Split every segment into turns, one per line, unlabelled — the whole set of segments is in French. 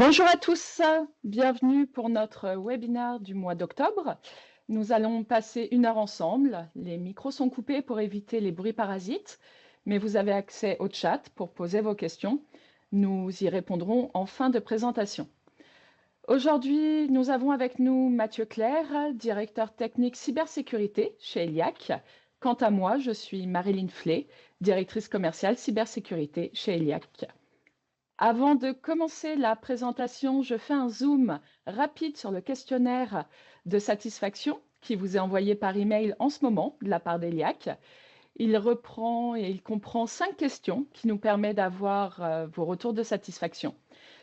Bonjour à tous, bienvenue pour notre webinaire du mois d'octobre. Nous allons passer 1 heure ensemble. Les micros sont coupés pour éviter les bruits parasites, mais vous avez accès au chat pour poser vos questions. Nous y répondrons en fin de présentation. Aujourd'hui, nous avons avec nous Mathieu Clerc, directeur technique cybersécurité chez Eliac. Quant à moi, je suis Marilyn Flay, directrice commerciale cybersécurité chez Eliac. Avant de commencer la présentation, je fais un zoom rapide sur le questionnaire de satisfaction qui vous est envoyé par email en ce moment de la part d'Eliac. Il reprend et il comprend 5 questions qui nous permettent d'avoir vos retours de satisfaction.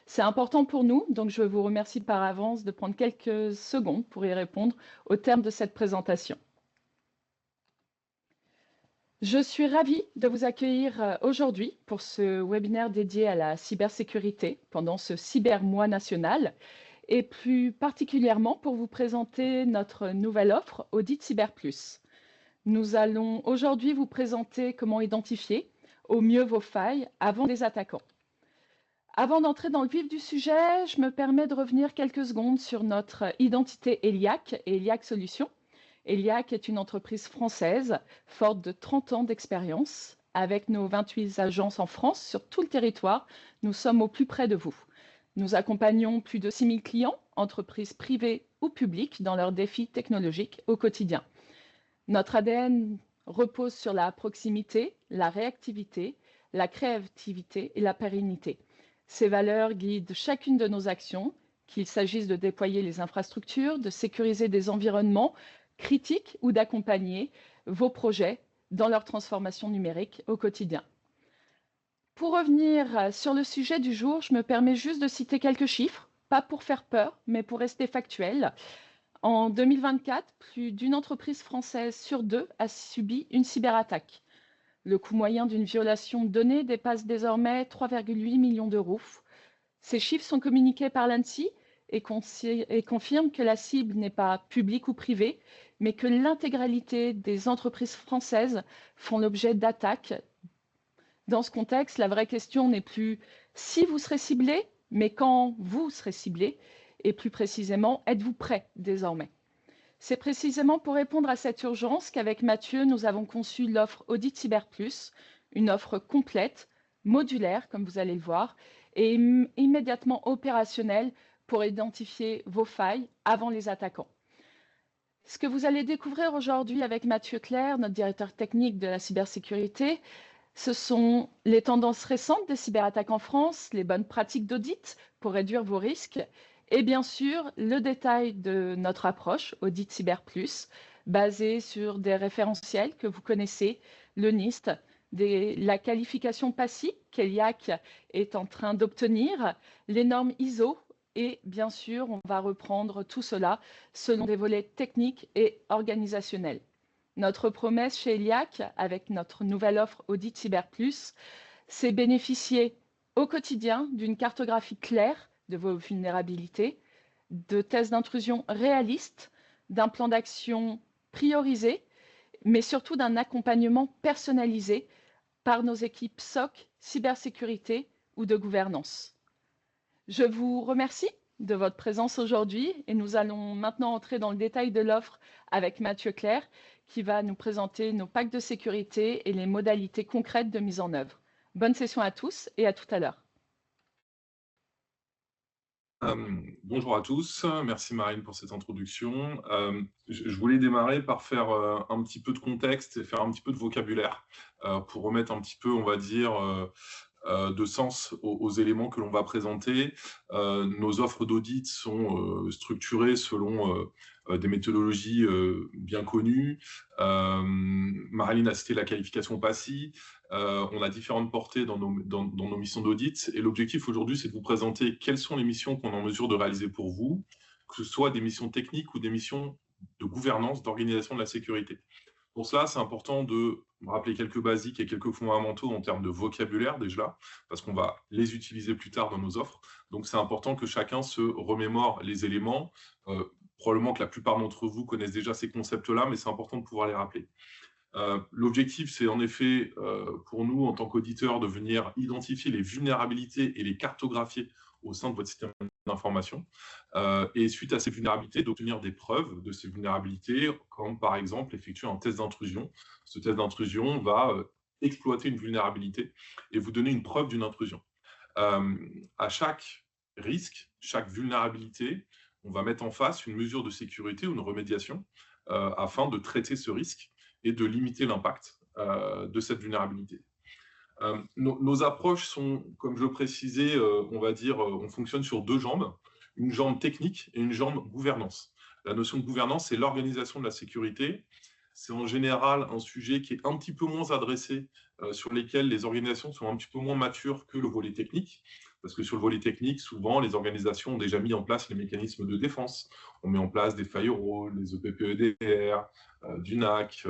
C'est important pour nous, donc je vous remercie par avance de prendre quelques secondes pour y répondre au terme de cette présentation. Je suis ravie de vous accueillir aujourd'hui pour ce webinaire dédié à la cybersécurité pendant ce Cybermois national et plus particulièrement pour vous présenter notre nouvelle offre Audit Cyber Plus. Nous allons aujourd'hui vous présenter comment identifier au mieux vos failles avant les attaquants. Avant d'entrer dans le vif du sujet, je me permets de revenir quelques secondes sur notre identité Eliac et Eliac Solutions. Eliac est une entreprise française forte de 30 ans d'expérience. Avec nos 28 agences en France sur tout le territoire, nous sommes au plus près de vous. Nous accompagnons plus de 6000 clients, entreprises privées ou publiques, dans leurs défis technologiques au quotidien. Notre ADN repose sur la proximité, la réactivité, la créativité et la pérennité. Ces valeurs guident chacune de nos actions, qu'il s'agisse de déployer les infrastructures, de sécuriser des environnements critiques ou d'accompagner vos projets dans leur transformation numérique au quotidien. Pour revenir sur le sujet du jour, je me permets juste de citer quelques chiffres, pas pour faire peur, mais pour rester factuel. En 2024, plus d'une entreprise française sur 2 a subi une cyberattaque. Le coût moyen d'une violation de données dépasse désormais 3,8 millions d'euros. Ces chiffres sont communiqués par l'ANSSI et confirment que la cible n'est pas publique ou privée, mais que l'intégralité des entreprises françaises font l'objet d'attaques. Dans ce contexte, la vraie question n'est plus si vous serez ciblé, mais quand vous serez ciblé, et plus précisément, êtes-vous prêt désormais? C'est précisément pour répondre à cette urgence qu'avec Mathieu, nous avons conçu l'offre Audit Cyber Plus, une offre complète, modulaire, comme vous allez le voir, et immédiatement opérationnelle pour identifier vos failles avant les attaquants. Ce que vous allez découvrir aujourd'hui avec Mathieu Clerc, notre directeur technique de la cybersécurité, ce sont les tendances récentes des cyberattaques en France, les bonnes pratiques d'audit pour réduire vos risques et bien sûr le détail de notre approche Audit Cyber Plus, basée sur des référentiels que vous connaissez, le NIST, la qualification PASI qu'Eliac est en train d'obtenir, les normes ISO et bien sûr, on va reprendre tout cela selon des volets techniques et organisationnels. Notre promesse chez Eliac, avec notre nouvelle offre Audit Cyber Plus, c'est bénéficier au quotidien d'une cartographie claire de vos vulnérabilités, de tests d'intrusion réalistes, d'un plan d'action priorisé, mais surtout d'un accompagnement personnalisé par nos équipes SOC, cybersécurité ou de gouvernance. Je vous remercie de votre présence aujourd'hui et nous allons maintenant entrer dans le détail de l'offre avec Mathieu Clerc qui va nous présenter nos packs de sécurité et les modalités concrètes de mise en œuvre. Bonne session à tous et à tout à l'heure.
Bonjour à tous, merci Marine pour cette introduction. Je voulais démarrer par faire un petit peu de contexte et faire un petit peu de vocabulaire pour remettre un petit peu, on va dire, de sens aux éléments que l'on va présenter. Nos offres d'audit sont structurées selon des méthodologies bien connues. Marilyn a cité la qualification PASI. On a différentes portées dans nos missions d'audit. Et l'objectif aujourd'hui, c'est de vous présenter quelles sont les missions qu'on est en mesure de réaliser pour vous, que ce soit des missions techniques ou des missions de gouvernance, d'organisation de la sécurité. Pour cela, c'est important de rappeler quelques basiques et quelques fondamentaux en termes de vocabulaire déjà, parce qu'on va les utiliser plus tard dans nos offres. Donc, c'est important que chacun se remémore les éléments. Probablement que la plupart d'entre vous connaissent déjà ces concepts-là, mais c'est important de pouvoir les rappeler. L'objectif, c'est en effet, pour nous, en tant qu'auditeurs, de venir identifier les vulnérabilités et les cartographier au sein de votre système d'informations, et suite à ces vulnérabilités, d'obtenir des preuves de ces vulnérabilités, comme par exemple effectuer un test d'intrusion. Ce test d'intrusion va exploiter une vulnérabilité et vous donner une preuve d'une intrusion. À chaque risque, chaque vulnérabilité, on va mettre en face une mesure de sécurité ou une remédiation afin de traiter ce risque et de limiter l'impact de cette vulnérabilité. Nos approches sont, comme je le précisais, on va dire, on fonctionne sur deux jambes, une jambe technique et une jambe gouvernance. La notion de gouvernance, c'est l'organisation de la sécurité. C'est en général un sujet qui est un petit peu moins adressé, sur lesquels les organisations sont un petit peu moins matures que le volet technique. Parce que sur le volet technique, souvent, les organisations ont déjà mis en place les mécanismes de défense. On met en place des firewalls, des EPPEDR, du NAC,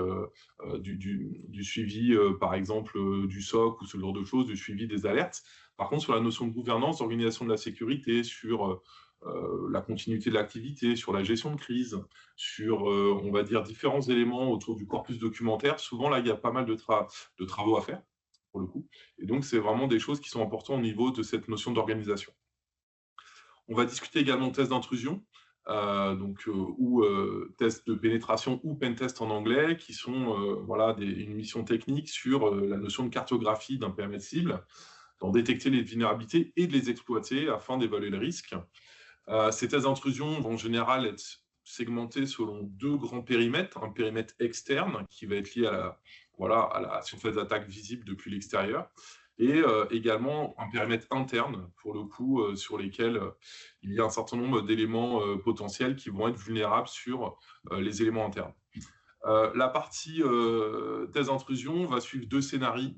du suivi, par exemple, du SOC ou ce genre de choses, du suivi des alertes. Par contre, sur la notion de gouvernance, d'organisation de la sécurité, sur la continuité de l'activité, sur la gestion de crise, sur, on va dire, différents éléments autour du corpus documentaire, souvent, là, il y a pas mal de travaux à faire, pour le coup. Et donc, c'est vraiment des choses qui sont importantes au niveau de cette notion d'organisation. On va discuter également de tests d'intrusion, ou tests de pénétration ou pentest en anglais, qui sont voilà, une mission technique sur la notion de cartographie d'un périmètre cible, d'en détecter les vulnérabilités et de les exploiter afin d'évaluer le risque. Ces tests d'intrusion vont en général être segmentés selon deux grands périmètres. Un périmètre externe qui va être lié à la surface d'attaque visible depuis l'extérieur, et également un périmètre interne, pour le coup, sur lesquels il y a un certain nombre d'éléments potentiels qui vont être vulnérables sur les éléments internes. La partie test d'intrusion va suivre deux scénarios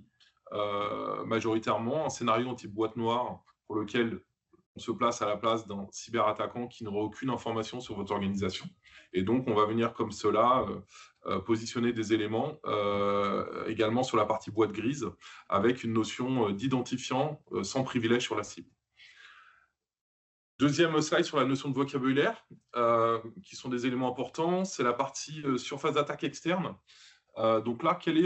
majoritairement. Un scénario en type boîte noire, pour lequel on se place à la place d'un cyberattaquant qui n'aura aucune information sur votre organisation. Et donc, on va venir comme cela positionner des éléments également sur la partie boîte grise, avec une notion d'identifiant sans privilège sur la cible. Deuxième slide sur la notion de vocabulaire, qui sont des éléments importants, c'est la partie surface d'attaque externe. Donc là, quels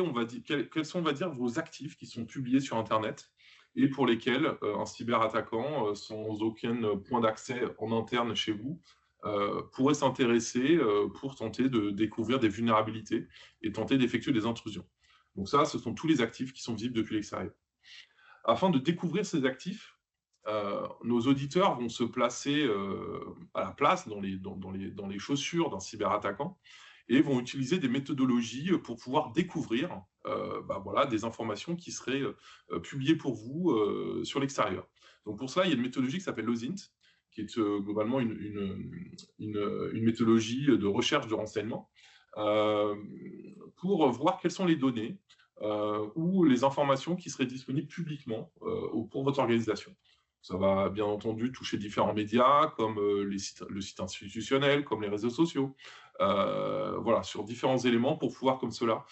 sont, on va dire, vos actifs qui sont publiés sur Internet et pour lesquels un cyberattaquant, sans aucun point d'accès en interne chez vous, pourrait s'intéresser pour tenter de découvrir des vulnérabilités et tenter d'effectuer des intrusions. Donc ça, ce sont tous les actifs qui sont visibles depuis l'extérieur. Afin de découvrir ces actifs, nos auditeurs vont se placer à la place, dans les chaussures d'un cyberattaquant, et vont utiliser des méthodologies pour pouvoir découvrir voilà, des informations qui seraient publiées pour vous sur l'extérieur. Donc pour cela, il y a une méthodologie qui s'appelle l'OSINT, qui est globalement une méthodologie de recherche de renseignements, pour voir quelles sont les données ou les informations qui seraient disponibles publiquement pour votre organisation. Ça va bien entendu toucher différents médias, comme le site institutionnel, comme les réseaux sociaux, voilà, sur différents éléments pour pouvoir, comme cela,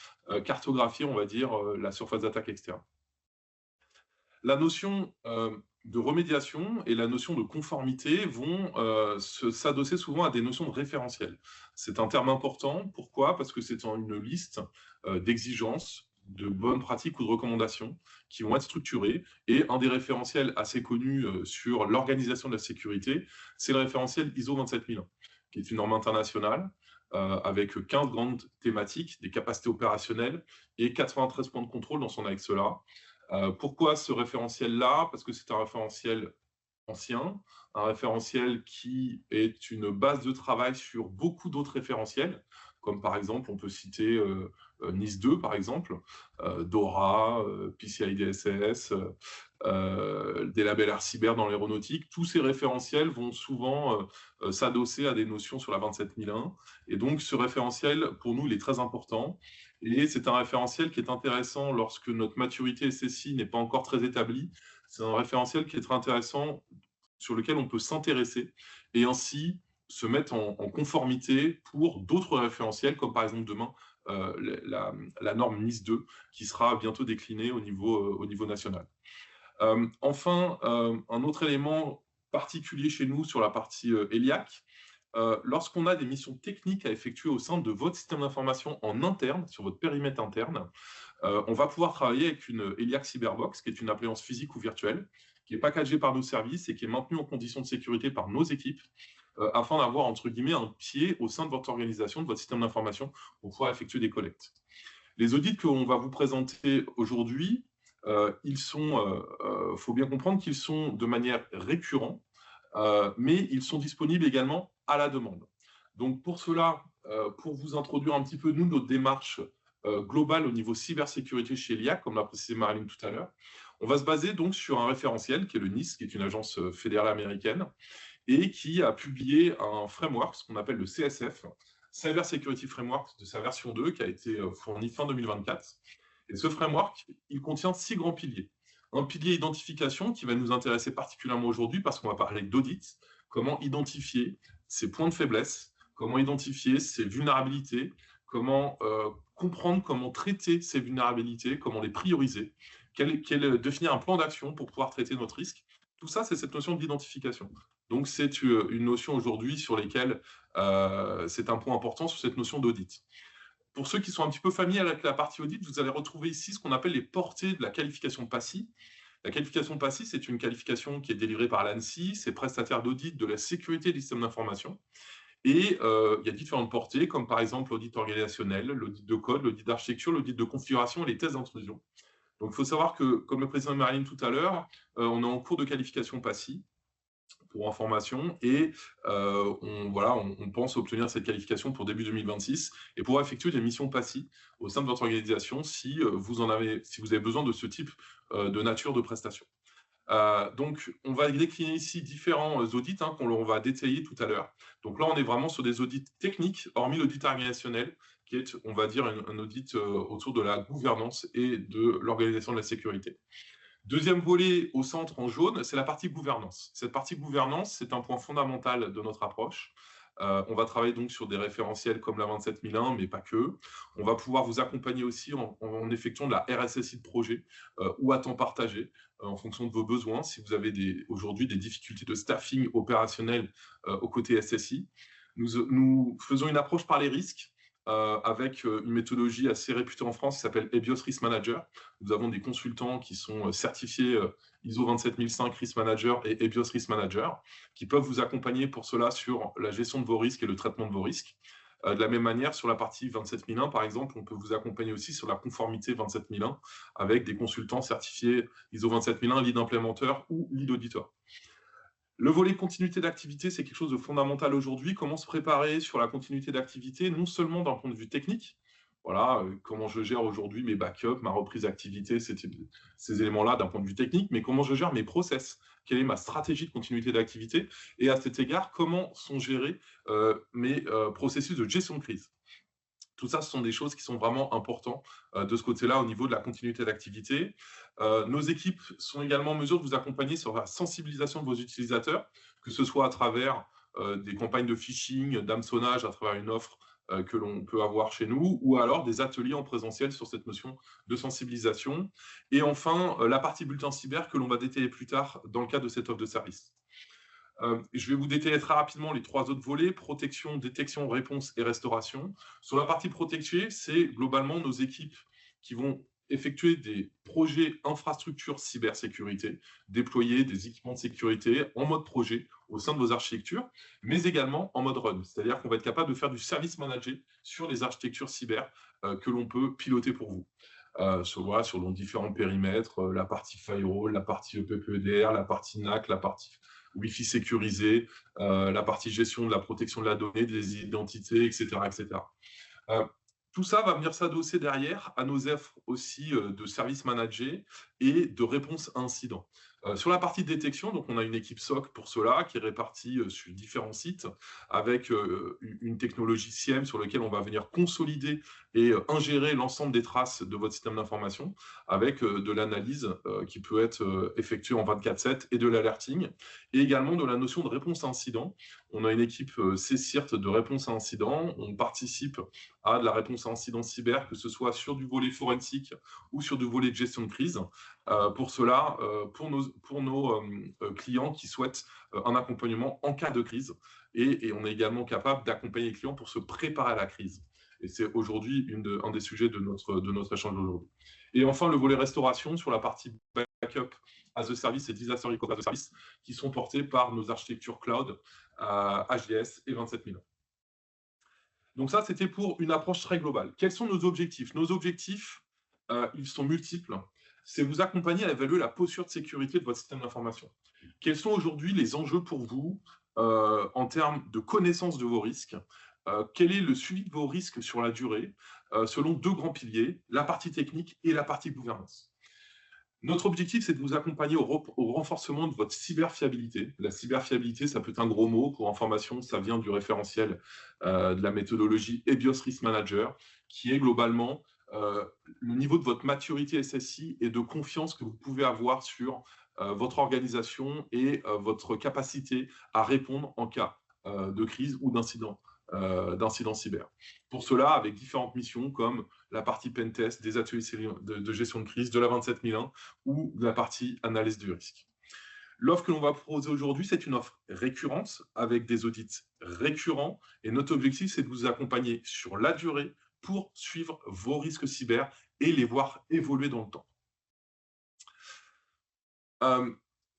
cartographier, on va dire, la surface d'attaque externe. La notion de remédiation et la notion de conformité vont s'adosser souvent à des notions de référentiel. C'est un terme important. Pourquoi? Parce que c'est une liste d'exigences, de bonnes pratiques ou de recommandations qui vont être structurées. Et un des référentiels assez connus sur l'organisation de la sécurité, c'est le référentiel ISO 27001, qui est une norme internationale avec 15 grandes thématiques, des capacités opérationnelles et 93 points de contrôle dans son annexe-là. Pourquoi ce référentiel-là? Parce que c'est un référentiel ancien, un référentiel qui est une base de travail sur beaucoup d'autres référentiels, comme par exemple, on peut citer NIS2, par exemple, DORA, PCI DSS, des labels Air Cyber dans l'aéronautique. Tous ces référentiels vont souvent s'adosser à des notions sur la 27001. Et donc, ce référentiel, pour nous, il est très important. Et c'est un référentiel qui est intéressant lorsque notre maturité SSI n'est pas encore très établie. C'est un référentiel qui est très intéressant, sur lequel on peut s'intéresser et ainsi se mettre en conformité pour d'autres référentiels, comme par exemple demain la norme NIS2, qui sera bientôt déclinée au niveau national. Enfin, un autre élément particulier chez nous sur la partie ELIAC, lorsqu'on a des missions techniques à effectuer au sein de votre système d'information en interne, sur votre périmètre interne, on va pouvoir travailler avec une ELIAC Cyberbox, qui est une appliance physique ou virtuelle, qui est packagé par nos services et qui est maintenu en conditions de sécurité par nos équipes, afin d'avoir, entre guillemets, un pied au sein de votre organisation, de votre système d'information, pour pouvoir effectuer des collectes. Les audits qu'on va vous présenter aujourd'hui, faut bien comprendre qu'ils sont de manière récurrente, mais ils sont disponibles également à la demande. Donc pour cela, pour vous introduire un petit peu, nous, notre démarche globale au niveau cybersécurité chez LIAC, comme l'a précisé Marilyn tout à l'heure, on va se baser donc sur un référentiel qui est le NIST, qui est une agence fédérale américaine, et qui a publié un framework, ce qu'on appelle le CSF, Cyber Security Framework de sa version 2, qui a été fourni fin 2024. Et ce framework, il contient 6 grands piliers. Un pilier identification qui va nous intéresser particulièrement aujourd'hui parce qu'on va parler d'audit, comment identifier ses points de faiblesse, comment identifier ses vulnérabilités, comment comprendre comment traiter ces vulnérabilités, comment les prioriser, définir un plan d'action pour pouvoir traiter notre risque. Tout ça, c'est cette notion d'identification. Donc, c'est une notion aujourd'hui sur laquelle c'est un point important sur cette notion d'audit. Pour ceux qui sont un petit peu familiers avec la partie audit, vous allez retrouver ici ce qu'on appelle les portées de la qualification PASI. La qualification PASI, c'est une qualification qui est délivrée par l'ANSSI, c'est prestataire d'audit de la sécurité des systèmes d'information. Et il y a différentes portées, comme par exemple l'audit organisationnel, l'audit de code, l'audit d'architecture, l'audit de configuration et les tests d'intrusion. Donc, il faut savoir que, comme le président Marilyn tout à l'heure, on est en cours de qualification PASI, pour information, et on pense obtenir cette qualification pour début 2026 et pouvoir effectuer des missions PASI au sein de votre organisation si vous avez besoin de ce type de nature de prestation. Donc, on va décliner ici différents audits qu'on va détailler tout à l'heure. Donc là, on est vraiment sur des audits techniques, hormis l'audit organisationnel, qui est, on va dire, un audit autour de la gouvernance et de l'organisation de la sécurité. Deuxième volet au centre en jaune, c'est la partie gouvernance. Cette partie gouvernance, c'est un point fondamental de notre approche. On va travailler donc sur des référentiels comme la 27001, mais pas que. On va pouvoir vous accompagner aussi en effectuant de la RSSI de projet ou à temps partagé en fonction de vos besoins. Si vous avez aujourd'hui des difficultés de staffing opérationnel au côté SSI, nous faisons une approche par les risques. Avec une méthodologie assez réputée en France qui s'appelle EBIOS Risk Manager. Nous avons des consultants qui sont certifiés ISO 27005 Risk Manager et EBIOS Risk Manager, qui peuvent vous accompagner pour cela sur la gestion de vos risques et le traitement de vos risques. De la même manière, sur la partie 27001, par exemple, on peut vous accompagner aussi sur la conformité 27001 avec des consultants certifiés ISO 27001, lead implémenteur ou lead auditor. Le volet continuité d'activité, c'est quelque chose de fondamental aujourd'hui. Comment se préparer sur la continuité d'activité, non seulement d'un point de vue technique, voilà, comment je gère aujourd'hui mes backups, ma reprise d'activité, ces éléments-là d'un point de vue technique, mais comment je gère mes process, quelle est ma stratégie de continuité d'activité, et à cet égard, comment sont gérés mes processus de gestion de crise. Tout ça, ce sont des choses qui sont vraiment importantes de ce côté-là au niveau de la continuité d'activité. Nos équipes sont également en mesure de vous accompagner sur la sensibilisation de vos utilisateurs, que ce soit à travers des campagnes de phishing, d'hameçonnage, à travers une offre que l'on peut avoir chez nous, ou alors des ateliers en présentiel sur cette notion de sensibilisation. Et enfin, la partie bulletin cyber que l'on va détailler plus tard dans le cadre de cette offre de service. Je vais vous détailler très rapidement les 3 autres volets, protection, détection, réponse et restauration. Sur la partie protégée, c'est globalement nos équipes qui vont effectuer des projets infrastructure cybersécurité, déployer des équipements de sécurité en mode projet au sein de vos architectures, mais également en mode run. C'est-à-dire qu'on va être capable de faire du service managé sur les architectures cyber que l'on peut piloter pour vous. Sur nos différents périmètres, la partie firewall, la partie EPPEDR, la partie NAC, la partie Wi-Fi sécurisé, la partie gestion de la protection de la donnée, des identités, etc. etc. Tout ça va venir s'adosser derrière à nos offres aussi de services managés et de réponse à incidents. Sur la partie détection, donc on a une équipe SOC pour cela qui est répartie sur différents sites avec une technologie SIEM sur laquelle on va venir consolider et ingérer l'ensemble des traces de votre système d'information avec de l'analyse qui peut être effectuée en 24/7 et de l'alerting et également de la notion de réponse à incident. On a une équipe CSIRT de réponse à incident. On participe à de la réponse à incident cyber, que ce soit sur du volet forensique ou sur du volet de gestion de crise. Pour cela, pour nos clients qui souhaitent un accompagnement en cas de crise. Et on est également capable d'accompagner les clients pour se préparer à la crise. Et c'est aujourd'hui un des sujets de notre échange d'aujourd'hui. Et enfin, le volet restauration sur la partie backup as a service et disaster recovery as a service qui sont portés par nos architectures cloud HDS et 27001. Donc ça, c'était pour une approche très globale. Quels sont nos objectifs? Nos objectifs, ils sont multiples. C'est vous accompagner à évaluer la posture de sécurité de votre système d'information. Quels sont aujourd'hui les enjeux pour vous en termes de connaissance de vos risques? Quel est le suivi de vos risques sur la durée selon deux grands piliers, la partie technique et la partie gouvernance. Notre objectif, c'est de vous accompagner au renforcement de votre cyberfiabilité. La cyberfiabilité, ça peut être un gros mot. Pour information, ça vient du référentiel de la méthodologie EBIOS Risk Manager, qui est globalement le niveau de votre maturité SSI et de confiance que vous pouvez avoir sur votre organisation et votre capacité à répondre en cas de crise ou d'incident cyber. Pour cela, avec différentes missions comme la partie pentest, des ateliers de gestion de crise, de la 27001 ou de la partie analyse du risque. L'offre que l'on va proposer aujourd'hui, c'est une offre récurrente avec des audits récurrents et notre objectif, c'est de vous accompagner sur la durée pour suivre vos risques cyber et les voir évoluer dans le temps.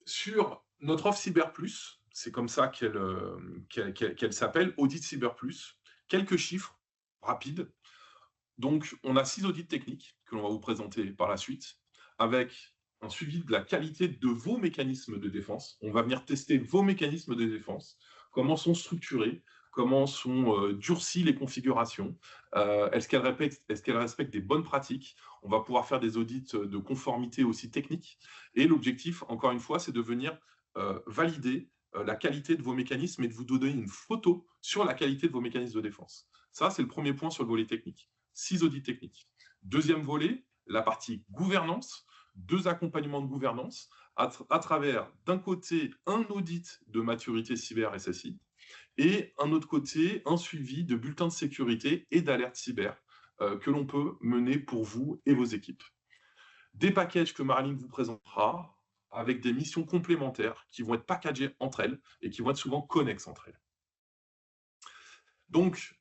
Sur notre offre Cyber Plus, c'est comme ça qu'elle s'appelle, Audit Cyber Plus. Quelques chiffres rapides. Donc, on a 6 audits techniques que l'on va vous présenter par la suite, avec un suivi de la qualité de vos mécanismes de défense. On va venir tester vos mécanismes de défense, comment sont structurés, comment sont durcies les configurations, est-ce qu'elles respectent des bonnes pratiques. On va pouvoir faire des audits de conformité aussi techniques. Et l'objectif, encore une fois, c'est de venir valider la qualité de vos mécanismes et de vous donner une photo sur la qualité de vos mécanismes de défense. Ça, c'est le premier point sur le volet technique. 6 audits techniques. Deuxième volet, la partie gouvernance, 2 accompagnements de gouvernance à travers, d'un côté, un audit de maturité cyber SSI et, un autre côté, un suivi de bulletins de sécurité et d'alerte cyber que l'on peut mener pour vous et vos équipes. Des packages que Marilyn vous présentera avec des missions complémentaires qui vont être packagées entre elles et qui vont être souvent connexes entre elles. Donc,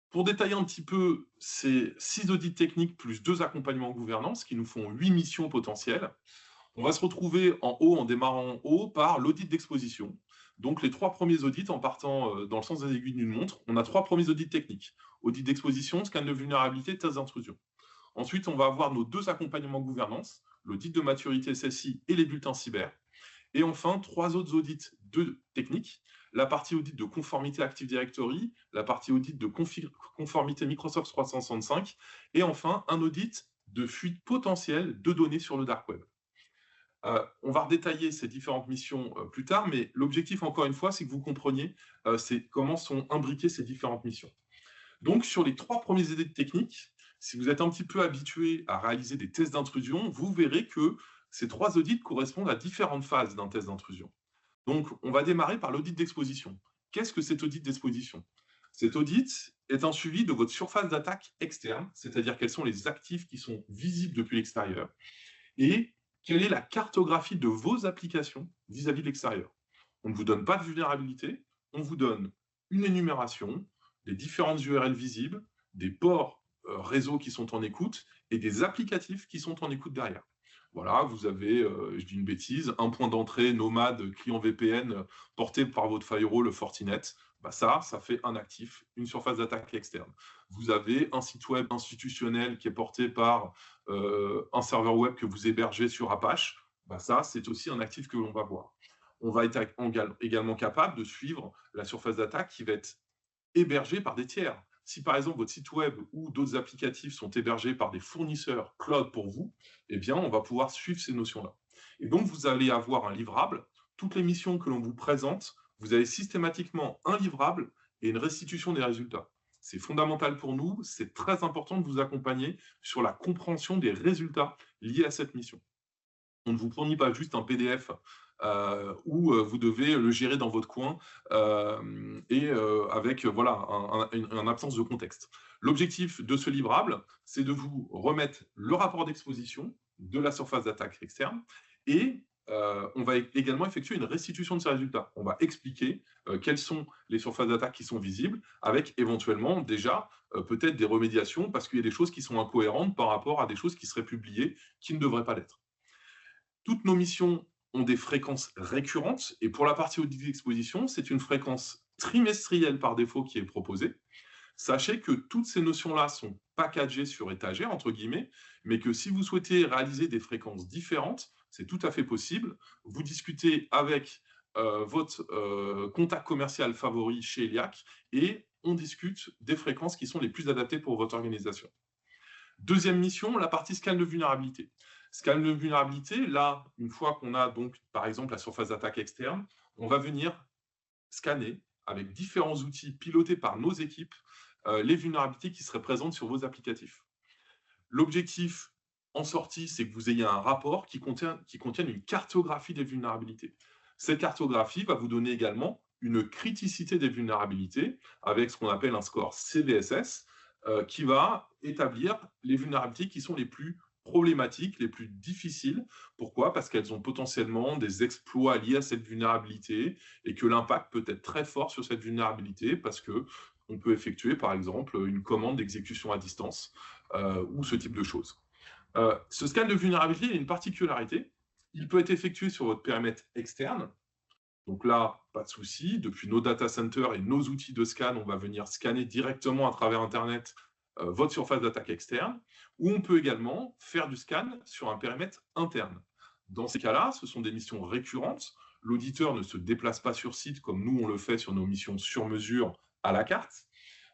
pour détailler un petit peu ces 6 audits techniques plus 2 accompagnements en gouvernance qui nous font 8 missions potentielles, on va se retrouver en haut, en démarrant en haut, par l'audit d'exposition. Donc, les 3 premiers audits, en partant dans le sens des aiguilles d'une montre, on a 3 premiers audits techniques. Audit d'exposition, scan de vulnérabilité, test d'intrusion. Ensuite, on va avoir nos 2 accompagnements gouvernance, l'audit de maturité SSI et les bulletins cyber. Et enfin, 3 autres audits de techniques, la partie audit de conformité Active Directory, la partie audit de conformité Microsoft 365, et enfin, un audit de fuite potentielle de données sur le dark web. On va redétailler ces différentes missions plus tard, mais l'objectif, encore une fois, c'est que vous compreniez c'est comment sont imbriquées ces différentes missions. Donc, sur les 3 premiers audits techniques, si vous êtes un petit peu habitué à réaliser des tests d'intrusion, vous verrez que ces 3 audits correspondent à différentes phases d'un test d'intrusion. Donc, on va démarrer par l'audit d'exposition. Qu'est-ce que cet audit d'exposition? Cet audit est un suivi de votre surface d'attaque externe, c'est-à-dire quels sont les actifs qui sont visibles depuis l'extérieur, et quelle est la cartographie de vos applications vis-à-vis de l'extérieur. On ne vous donne pas de vulnérabilité, on vous donne une énumération des différentes URL visibles, des ports réseaux qui sont en écoute et des applicatifs qui sont en écoute derrière. Voilà, vous avez, je dis une bêtise, un point d'entrée nomade client VPN porté par votre firewall Fortinet. Bah ça fait un actif, une surface d'attaque externe. Vous avez un site web institutionnel qui est porté par un serveur web que vous hébergez sur Apache. Bah ça, c'est aussi un actif que l'on va voir. On va être également capable de suivre la surface d'attaque qui va être hébergée par des tiers. Si par exemple votre site web ou d'autres applicatifs sont hébergés par des fournisseurs cloud pour vous, eh bien on va pouvoir suivre ces notions-là. Et donc vous allez avoir un livrable. Toutes les missions que l'on vous présente, vous avez systématiquement un livrable et une restitution des résultats. C'est fondamental pour nous, c'est très important de vous accompagner sur la compréhension des résultats liés à cette mission. On ne vous fournit pas juste un PDF où vous devez le gérer dans votre coin avec voilà, une absence de contexte. L'objectif de ce livrable, c'est de vous remettre le rapport d'exposition de la surface d'attaque externe et on va également effectuer une restitution de ces résultats. On va expliquer quelles sont les surfaces d'attaque qui sont visibles avec éventuellement déjà peut-être des remédiations parce qu'il y a des choses qui sont incohérentes par rapport à des choses qui seraient publiées qui ne devraient pas l'être. Toutes nos missions ont des fréquences récurrentes, et pour la partie audit d'exposition, c'est une fréquence trimestrielle par défaut qui est proposée. Sachez que toutes ces notions-là sont packagées sur étagère, entre guillemets, mais que si vous souhaitez réaliser des fréquences différentes, c'est tout à fait possible. Vous discutez avec votre contact commercial favori chez Eliac et on discute des fréquences qui sont les plus adaptées pour votre organisation. Deuxième mission, la partie scan de vulnérabilité. Scan de vulnérabilité, là, une fois qu'on a donc, par exemple, la surface d'attaque externe, on va venir scanner avec différents outils pilotés par nos équipes les vulnérabilités qui seraient présentes sur vos applicatifs. L'objectif en sortie, c'est que vous ayez un rapport qui contienne une cartographie des vulnérabilités. Cette cartographie va vous donner également une criticité des vulnérabilités avec ce qu'on appelle un score CVSS qui va établir les vulnérabilités qui sont les plus problématiques, les plus difficiles. Pourquoi? Parce qu'elles ont potentiellement des exploits liés à cette vulnérabilité et que l'impact peut être très fort sur cette vulnérabilité parce que on peut effectuer, par exemple, une commande d'exécution à distance ou ce type de choses. Ce scan de vulnérabilité a une particularité. Il peut être effectué sur votre périmètre externe. Donc là, pas de souci. Depuis nos data centers et nos outils de scan, on va venir scanner directement à travers Internet votre surface d'attaque externe. Ou on peut également faire du scan sur un périmètre interne. Dans ces cas-là, ce sont des missions récurrentes. L'auditeur ne se déplace pas sur site comme nous, on le fait sur nos missions sur mesure à la carte.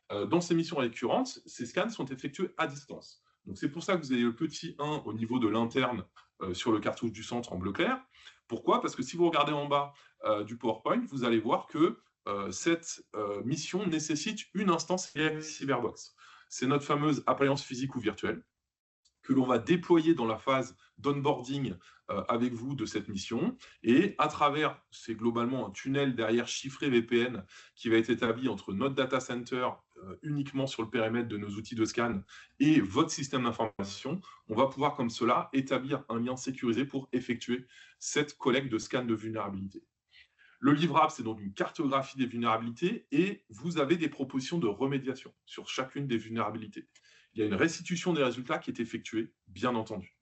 Dans ces missions récurrentes, ces scans sont effectués à distance. Donc c'est pour ça que vous avez le petit 1 au niveau de l'interne sur le cartouche du centre en bleu clair. Pourquoi? Parce que si vous regardez en bas du PowerPoint, vous allez voir que cette mission nécessite une instance Cyberbox. C'est notre fameuse appliance physique ou virtuelle que l'on va déployer dans la phase d'onboarding avec vous de cette mission. Et à travers, c'est globalement un tunnel derrière chiffré VPN qui va être établi entre notre data center uniquement sur le périmètre de nos outils de scan et votre système d'information, on va pouvoir comme cela établir un lien sécurisé pour effectuer cette collecte de scan de vulnérabilité. Le livrable, c'est donc une cartographie des vulnérabilités et vous avez des propositions de remédiation sur chacune des vulnérabilités. Il y a une restitution des résultats qui est effectuée, bien entendu.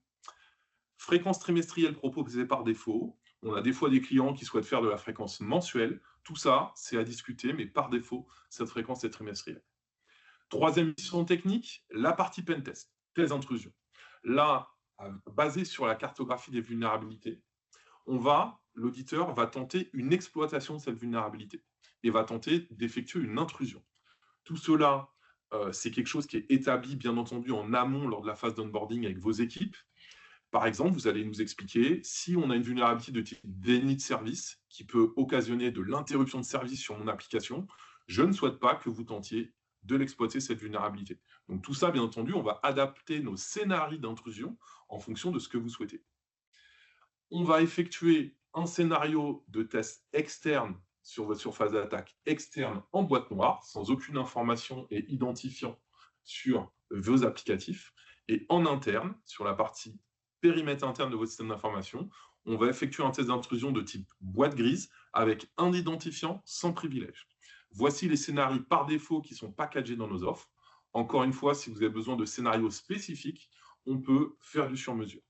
Fréquence trimestrielle proposée par défaut. On a des fois des clients qui souhaitent faire de la fréquence mensuelle. Tout ça, c'est à discuter, mais par défaut, cette fréquence est trimestrielle. Troisième mission technique, la partie pentest, test d'intrusion. Là, basé sur la cartographie des vulnérabilités, l'auditeur va tenter une exploitation de cette vulnérabilité et va tenter d'effectuer une intrusion. Tout cela, c'est quelque chose qui est établi, bien entendu, en amont lors de la phase d'onboarding avec vos équipes. Par exemple, vous allez nous expliquer si on a une vulnérabilité de type déni de service qui peut occasionner de l'interruption de service sur mon application, je ne souhaite pas que vous tentiez de l'exploiter, cette vulnérabilité. Donc tout ça, bien entendu, on va adapter nos scénarios d'intrusion en fonction de ce que vous souhaitez. On va effectuer un scénario de test externe sur votre surface d'attaque externe en boîte noire, sans aucune information et identifiant sur vos applicatifs. Et en interne, sur la partie périmètre interne de votre système d'information, on va effectuer un test d'intrusion de type boîte grise avec un identifiant sans privilège. Voici les scénarios par défaut qui sont packagés dans nos offres. Encore une fois, si vous avez besoin de scénarios spécifiques, on peut faire du sur-mesure.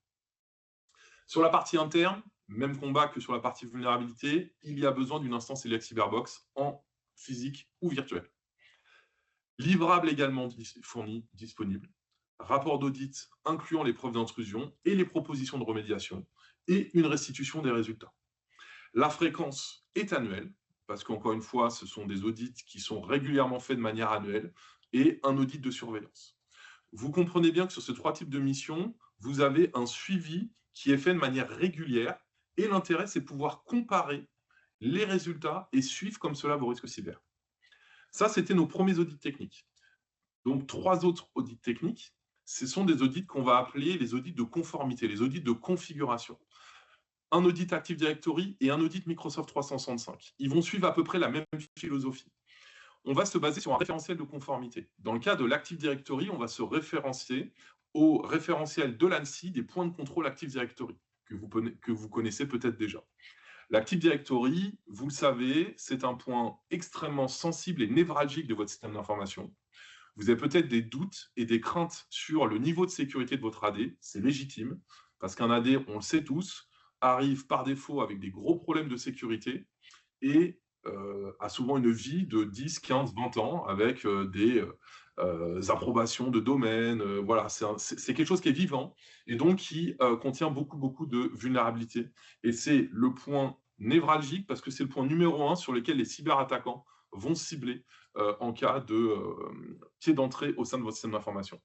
Sur la partie interne, même combat que sur la partie vulnérabilité, il y a besoin d'une instance Eliac Cyberbox en physique ou virtuel. Livrable également fourni, disponible. Rapport d'audit incluant les preuves d'intrusion et les propositions de remédiation et une restitution des résultats. La fréquence est annuelle, parce qu'encore une fois, ce sont des audits qui sont régulièrement faits de manière annuelle et un audit de surveillance. Vous comprenez bien que sur ces trois types de missions, vous avez un suivi qui est fait de manière régulière et l'intérêt, c'est de pouvoir comparer les résultats et suivre comme cela vos risques cyber. Ça, c'était nos premiers audits techniques. Donc, 3 autres audits techniques, ce sont des audits qu'on va appeler les audits de conformité, les audits de configuration. Un audit Active Directory et un audit Microsoft 365. Ils vont suivre à peu près la même philosophie. On va se baser sur un référentiel de conformité. Dans le cas de l'Active Directory, on va se référencier au référentiel de l'ANSI des points de contrôle Active Directory, que vous connaissez peut-être déjà. L'Active Directory, vous le savez, c'est un point extrêmement sensible et névralgique de votre système d'information. Vous avez peut-être des doutes et des craintes sur le niveau de sécurité de votre AD, c'est légitime, parce qu'un AD, on le sait tous, arrive par défaut avec des gros problèmes de sécurité et a souvent une vie de 10, 15, 20 ans avec des approbations de domaine. Voilà, c'est quelque chose qui est vivant et donc qui contient beaucoup, beaucoup de vulnérabilités. Et c'est le point névralgique parce que c'est le point numéro un sur lequel les cyberattaquants vont cibler en cas de pied d'entrée au sein de votre système d'information.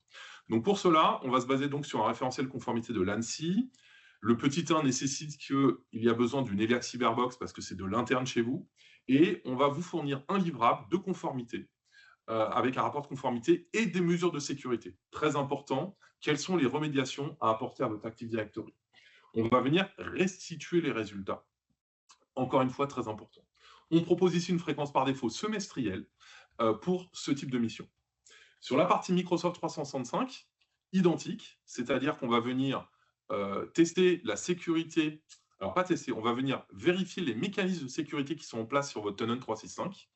Donc pour cela, on va se baser donc sur un référentiel conformité de l'ANSSI. Le petit 1 nécessite qu'il y a besoin d'une ELIAC Cyberbox parce que c'est de l'interne chez vous. Et on va vous fournir un livrable de conformité avec un rapport de conformité et des mesures de sécurité. Très important, quelles sont les remédiations à apporter à votre Active Directory? On va venir restituer les résultats. Encore une fois, très important. On propose ici une fréquence par défaut semestrielle pour ce type de mission. Sur la partie Microsoft 365, identique, c'est-à-dire qu'on va venir tester la sécurité. Alors, pas tester, on va venir vérifier les mécanismes de sécurité qui sont en place sur votre tenant 365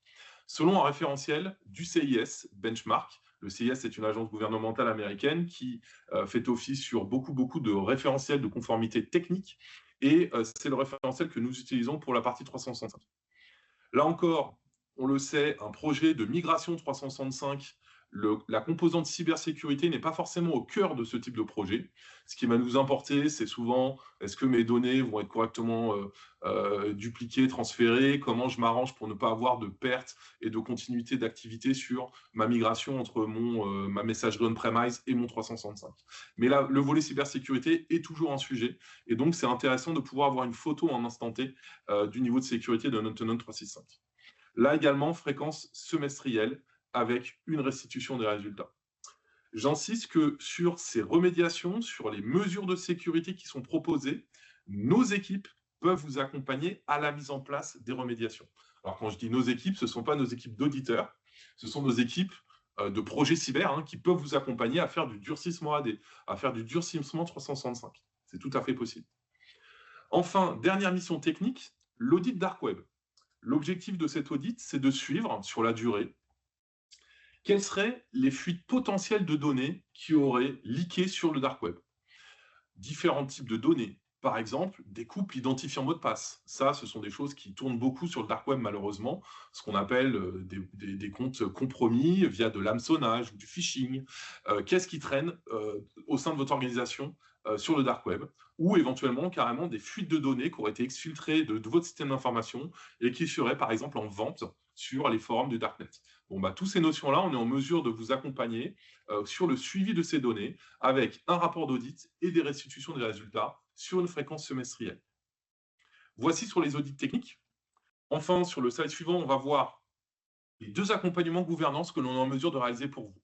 selon un référentiel du CIS Benchmark. Le CIS, c'est une agence gouvernementale américaine qui fait office sur beaucoup, beaucoup de référentiels de conformité technique et c'est le référentiel que nous utilisons pour la partie 365. Là encore, on le sait, un projet de migration 365, la composante cybersécurité n'est pas forcément au cœur de ce type de projet. Ce qui va nous importer, c'est souvent, est-ce que mes données vont être correctement dupliquées, transférées? Comment je m'arrange pour ne pas avoir de perte et de continuité d'activité sur ma migration entre ma messagerie on-premise et mon 365? Mais là, le volet cybersécurité est toujours un sujet. Et donc, c'est intéressant de pouvoir avoir une photo en instant T du niveau de sécurité de notre tenant 365. Là également, fréquence semestrielle avec une restitution des résultats. J'insiste que sur ces remédiations, sur les mesures de sécurité qui sont proposées, nos équipes peuvent vous accompagner à la mise en place des remédiations. Alors quand je dis nos équipes, ce ne sont pas nos équipes d'auditeurs, ce sont nos équipes de projets cyber qui peuvent vous accompagner à faire du durcissement AD, à faire du durcissement 365. C'est tout à fait possible. Enfin, dernière mission technique, l'audit Dark Web. L'objectif de cet audit, c'est de suivre sur la durée quelles seraient les fuites potentielles de données qui auraient leaké sur le Dark Web. Différents types de données, par exemple des couples identifiants mot de passe. Ça, ce sont des choses qui tournent beaucoup sur le Dark Web malheureusement, ce qu'on appelle des comptes compromis via de l'hameçonnage ou du phishing. Qu'est-ce qui traîne au sein de votre organisation sur le Dark Web, ou éventuellement carrément des fuites de données qui auraient été exfiltrées de votre système d'information et qui seraient par exemple en vente sur les forums du Darknet. Bon, toutes ces notions-là, on est en mesure de vous accompagner sur le suivi de ces données avec un rapport d'audit et des restitutions des résultats sur une fréquence semestrielle. Voici sur les audits techniques. Enfin, sur le slide suivant, on va voir les 2 accompagnements gouvernance que l'on est en mesure de réaliser pour vous.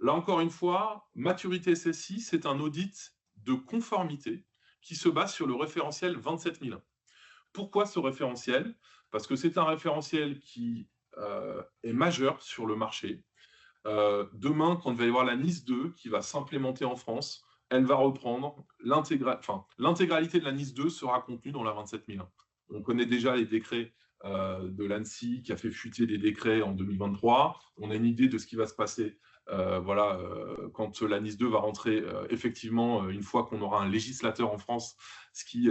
Là encore une fois, Maturité SSI, c'est un audit de conformité qui se base sur le référentiel 27001. Pourquoi ce référentiel? Parce que c'est un référentiel qui est majeur sur le marché. Demain, quand il va y avoir la NIS 2 qui va s'implémenter en France, elle va reprendre l'intégralité de la NIS 2 sera contenue dans la 27001. On connaît déjà les décrets de l'ANSSI qui a fait fuiter des décrets en 2023. On a une idée de ce qui va se passer quand la NIS 2 va rentrer effectivement une fois qu'on aura un législateur en France, ce qui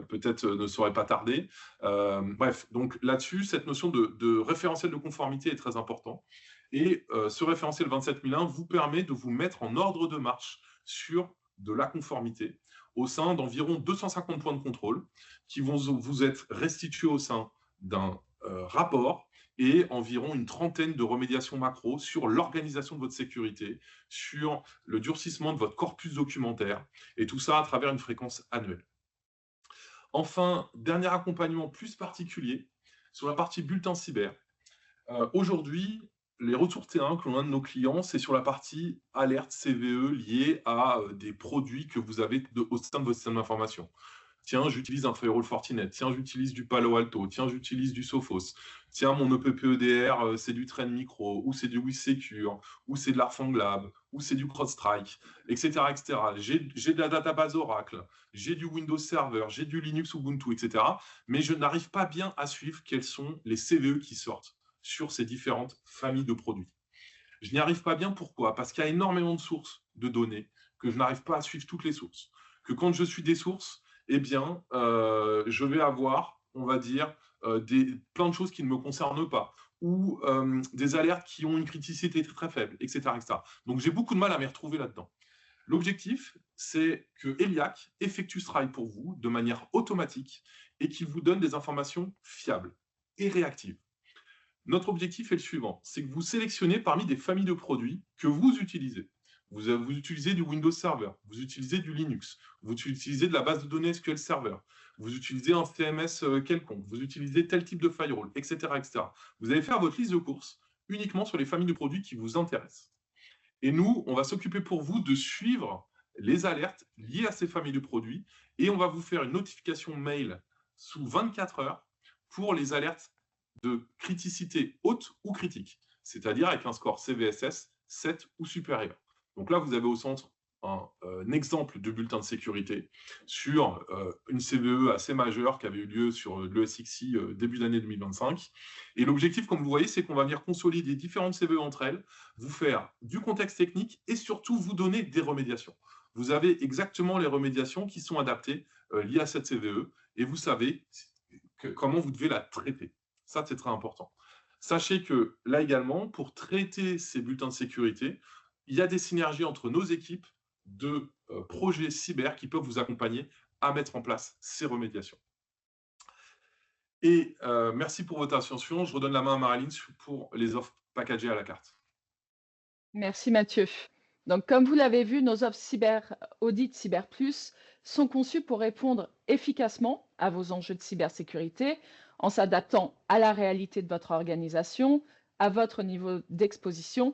peut-être ne saurait pas tarder. Bref, donc là-dessus, cette notion de référentiel de conformité est très importante. Et ce référentiel 27001 vous permet de vous mettre en ordre de marche sur de la conformité au sein d'environ 250 points de contrôle qui vont vous être restitués au sein d'un rapport et environ une trentaine de remédiations macro sur l'organisation de votre sécurité, sur le durcissement de votre corpus documentaire, et tout ça à travers une fréquence annuelle. Enfin, dernier accompagnement plus particulier, sur la partie bulletin cyber. Aujourd'hui, les retours terrain que l'on a de nos clients, c'est sur la partie alerte CVE liée à des produits que vous avez au sein de votre système d'information. Tiens, j'utilise un Firewall Fortinet. Tiens, j'utilise du Palo Alto. Tiens, j'utilise du Sophos. Tiens, mon EPP-EDR, c'est du Trend Micro, ou c'est du WithSecure, ou c'est de l'Arfanglab, ou c'est du CrowdStrike, etc., etc. J'ai de la database Oracle, j'ai du Windows Server, j'ai du Linux Ubuntu, etc. Mais je n'arrive pas bien à suivre quels sont les CVE qui sortent sur ces différentes familles de produits. Je n'y arrive pas bien, pourquoi? Parce qu'il y a énormément de sources de données, que je n'arrive pas à suivre toutes les sources. Que quand je suis des sources, eh bien, je vais avoir, on va dire, plein de choses qui ne me concernent pas ou des alertes qui ont une criticité très, très faible, etc., etc. Donc, j'ai beaucoup de mal à m'y retrouver là-dedans. L'objectif, c'est que ELIAC effectue ce travail pour vous de manière automatique et qu'il vous donne des informations fiables et réactives. Notre objectif est le suivant, c'est que vous sélectionnez parmi des familles de produits que vous utilisez. Vous utilisez du Windows Server, vous utilisez du Linux, vous utilisez de la base de données SQL Server, vous utilisez un CMS quelconque, vous utilisez tel type de firewall, etc., etc. Vous allez faire votre liste de courses uniquement sur les familles de produits qui vous intéressent. Et nous, on va s'occuper pour vous de suivre les alertes liées à ces familles de produits et on va vous faire une notification mail sous 24 heures pour les alertes de criticité haute ou critique, c'est-à-dire avec un score CVSS 7 ou supérieur. Donc là, vous avez au centre un exemple de bulletin de sécurité sur une CVE assez majeure qui avait eu lieu sur le SXI début d'année 2025. Et l'objectif, comme vous voyez, c'est qu'on va venir consolider différentes CVE entre elles, vous faire du contexte technique et surtout vous donner des remédiations. Vous avez exactement les remédiations qui sont adaptées liées à cette CVE et vous savez comment vous devez la traiter. Ça, c'est très important. Sachez que là également, pour traiter ces bulletins de sécurité, il y a des synergies entre nos équipes de projets cyber qui peuvent vous accompagner à mettre en place ces remédiations. Et merci pour votre attention. Je redonne la main à Marilyn pour les offres packagées à la carte.
Merci Mathieu. Donc, comme vous l'avez vu, nos offres cyber audit Cyber Plus sont conçues pour répondre efficacement à vos enjeux de cybersécurité en s'adaptant à la réalité de votre organisation, à votre niveau d'exposition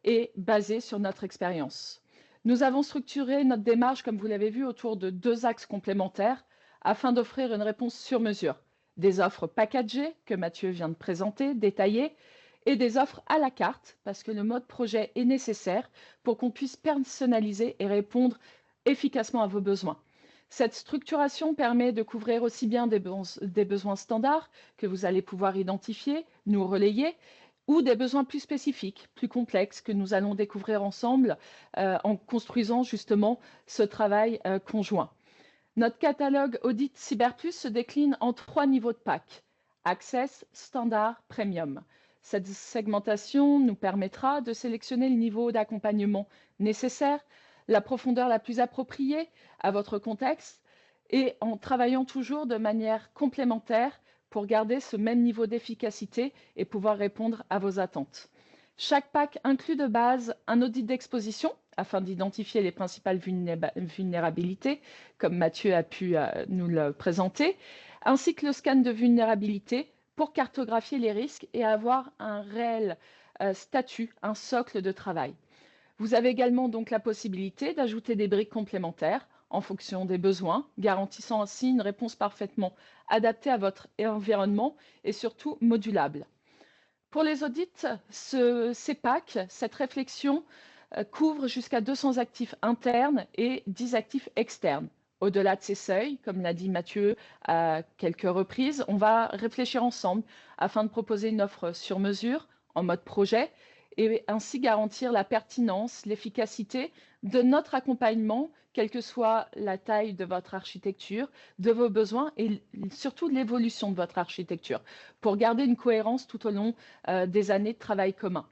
et basées sur notre expérience. Nous avons structuré notre démarche, comme vous l'avez vu, autour de 2 axes complémentaires afin d'offrir une réponse sur mesure. Des offres packagées que Mathieu vient de présenter, détaillées, et des offres à la carte, parce que le mode projet est nécessaire pour qu'on puisse personnaliser et répondre efficacement à vos besoins. Cette structuration permet de couvrir aussi bien des besoins standards que vous allez pouvoir identifier, nous relayer, ou des besoins plus spécifiques, plus complexes, que nous allons découvrir ensemble en construisant justement ce travail conjoint. Notre catalogue Audit CyberPlus se décline en 3 niveaux de pack: Access, Standard, Premium. Cette segmentation nous permettra de sélectionner le niveau d'accompagnement nécessaire, la profondeur la plus appropriée à votre contexte et en travaillant toujours de manière complémentaire pour garder ce même niveau d'efficacité et pouvoir répondre à vos attentes. Chaque pack inclut de base un audit d'exposition afin d'identifier les principales vulnérabilités, comme Mathieu a pu nous le présenter, ainsi que le scan de vulnérabilité pour cartographier les risques et avoir un réel statut, un socle de travail. Vous avez également donc la possibilité d'ajouter des briques complémentaires en fonction des besoins, garantissant ainsi une réponse parfaitement adaptée à votre environnement et surtout modulable. Pour les audits, ces packs, cette réflexion couvre jusqu'à 200 actifs internes et 10 actifs externes. Au-delà de ces seuils, comme l'a dit Mathieu à quelques reprises, on va réfléchir ensemble afin de proposer une offre sur mesure en mode projet et ainsi garantir la pertinence, l'efficacité de notre accompagnement, quelle que soit la taille de votre architecture, de vos besoins et surtout de l'évolution de votre architecture, pour garder une cohérence tout au long des années de travail commun.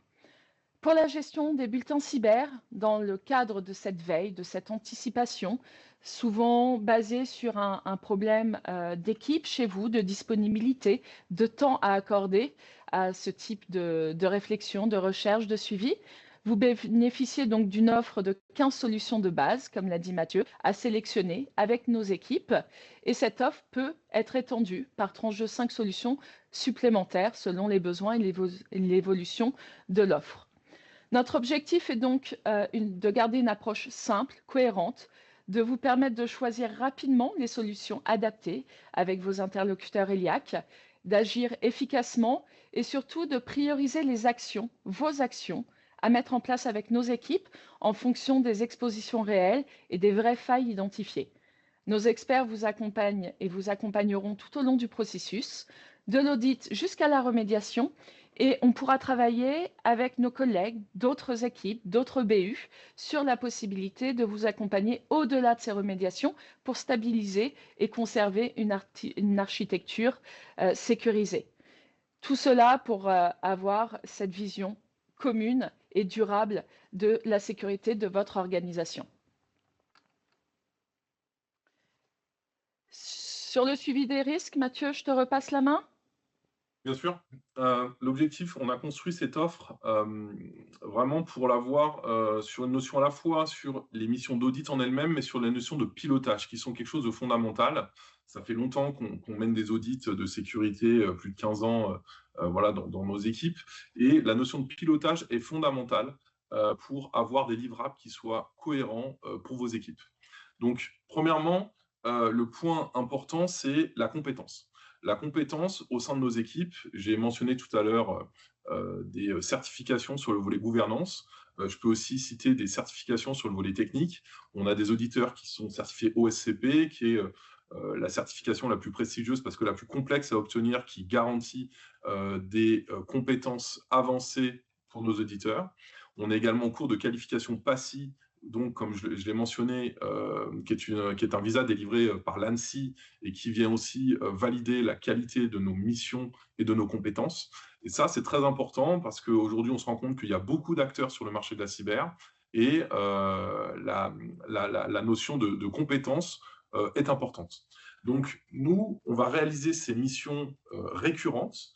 Pour la gestion des bulletins cyber, dans le cadre de cette veille, de cette anticipation, souvent basée sur un problème d'équipe chez vous, de disponibilité, de temps à accorder à ce type de réflexion, de recherche, de suivi, vous bénéficiez donc d'une offre de 15 solutions de base, comme l'a dit Mathieu, à sélectionner avec nos équipes. Et cette offre peut être étendue par tranche de 5 solutions supplémentaires selon les besoins et l'évolution de l'offre. Notre objectif est donc de garder une approche simple, cohérente, de vous permettre de choisir rapidement les solutions adaptées avec vos interlocuteurs ELIAC, d'agir efficacement et surtout de prioriser les actions, vos actions, à mettre en place avec nos équipes en fonction des expositions réelles et des vraies failles identifiées. Nos experts vous accompagnent et vous accompagneront tout au long du processus, de l'audit jusqu'à la remédiation, Et on pourra travailler avec nos collègues d'autres équipes, d'autres BU, sur la possibilité de vous accompagner au-delà de ces remédiations pour stabiliser et conserver une architecture sécurisée. Tout cela pour avoir cette vision commune et durable de la sécurité de votre organisation. Sur le suivi des risques, Mathieu, je te repasse la main.
Bien sûr. L'objectif, on a construit cette offre, vraiment pour l'avoir, sur une notion à la fois sur les missions d'audit en elles-mêmes, mais sur les notions de pilotage qui sont quelque chose de fondamental. Ça fait longtemps qu'on mène des audits de sécurité, plus de 15 ans, voilà, dans nos équipes et la notion de pilotage est fondamentale, pour avoir des livrables qui soient cohérents, pour vos équipes. Donc premièrement, le point important, c'est la compétence. La compétence au sein de nos équipes, j'ai mentionné tout à l'heure des certifications sur le volet gouvernance. Je peux aussi citer des certifications sur le volet technique. On a des auditeurs qui sont certifiés OSCP, qui est la certification la plus prestigieuse parce que la plus complexe à obtenir, qui garantit des compétences avancées pour nos auditeurs. On est également en cours de qualification PASI, donc, comme je l'ai mentionné, qui est un visa délivré par l'ANSSI et qui vient aussi valider la qualité de nos missions et de nos compétences. Et ça, c'est très important parce qu'aujourd'hui, on se rend compte qu'il y a beaucoup d'acteurs sur le marché de la cyber et la notion de compétence est importante. Donc, nous, on va réaliser ces missions récurrentes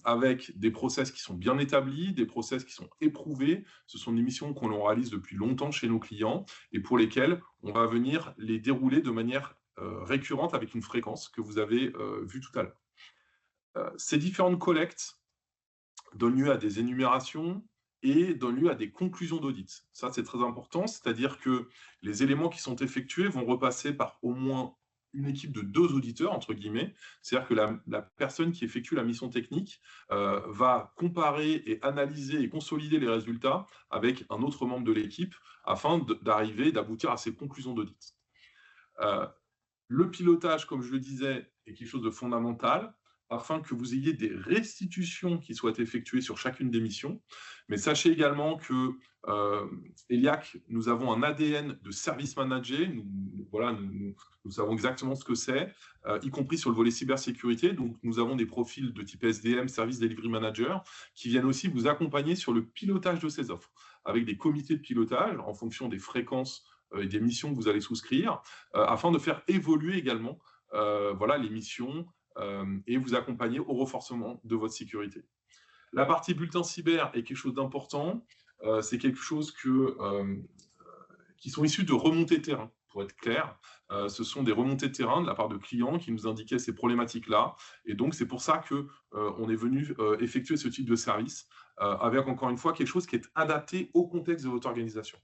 avec des process qui sont bien établis, des process qui sont éprouvés. Ce sont des missions qu'on réalise depuis longtemps chez nos clients et pour lesquelles on va venir les dérouler de manière récurrente avec une fréquence que vous avez vue tout à l'heure. Ces différentes collectes donnent lieu à des énumérations et donnent lieu à des conclusions d'audit. Ça, c'est très important, c'est-à-dire que les éléments qui sont effectués vont repasser par au moins une équipe de 2 auditeurs, entre guillemets. C'est-à-dire que la personne qui effectue la mission technique va comparer et analyser et consolider les résultats avec un autre membre de l'équipe afin d'aboutir à ces conclusions d'audit. Le pilotage, comme je le disais, est quelque chose de fondamental afin que vous ayez des restitutions qui soient effectuées sur chacune des missions. Mais sachez également que ELIAC, nous avons un ADN de service manager. Nous savons exactement ce que c'est, y compris sur le volet cybersécurité. Donc, nous avons des profils de type SDM, Service Delivery Manager, qui viennent aussi vous accompagner sur le pilotage de ces offres, avec des comités de pilotage en fonction des fréquences et des missions que vous allez souscrire, afin de faire évoluer également les missions et vous accompagner au renforcement de votre sécurité. La partie bulletin cyber est quelque chose d'important. C'est quelque chose qui sont issus de remontées terrain, pour être clair. Ce sont des remontées de terrain de la part de clients qui nous indiquaient ces problématiques-là. Et donc, c'est pour ça qu'on est venu effectuer ce type de service avec, encore une fois, quelque chose qui est adapté au contexte de votre organisation.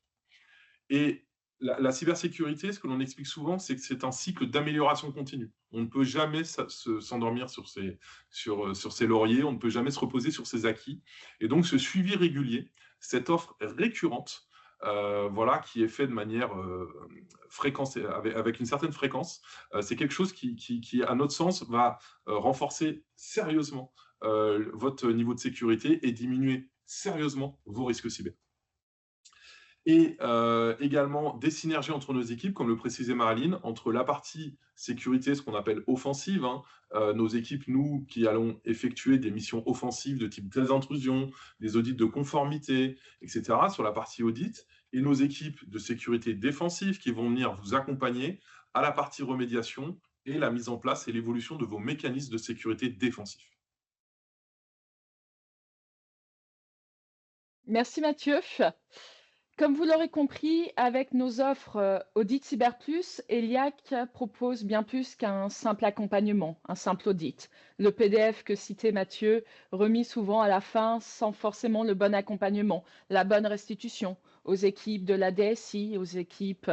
Et la cybersécurité, ce que l'on explique souvent, c'est que c'est un cycle d'amélioration continue. On ne peut jamais s'endormir sur ses lauriers, on ne peut jamais se reposer sur ses acquis. Et donc, ce suivi régulier, cette offre récurrente, qui est fait de manière avec une certaine fréquence, c'est quelque chose qui, à notre sens, va renforcer sérieusement votre niveau de sécurité et diminuer sérieusement vos risques cyber. Et également des synergies entre nos équipes, comme le précisait Marilyn, entre la partie sécurité, ce qu'on appelle offensive, nos équipes, nous, qui allons effectuer des missions offensives de type désintrusion, des audits de conformité, etc., sur la partie audit, et nos équipes de sécurité défensive qui vont venir vous accompagner à la partie remédiation et la mise en place et l'évolution de vos mécanismes de sécurité défensifs.
Merci Mathieu. Comme vous l'aurez compris, avec nos offres Audit Cyber Plus, ELIAC propose bien plus qu'un simple accompagnement, un simple audit. Le PDF que citait Mathieu, remis souvent à la fin sans forcément le bon accompagnement, la bonne restitution aux équipes de la DSI, aux équipes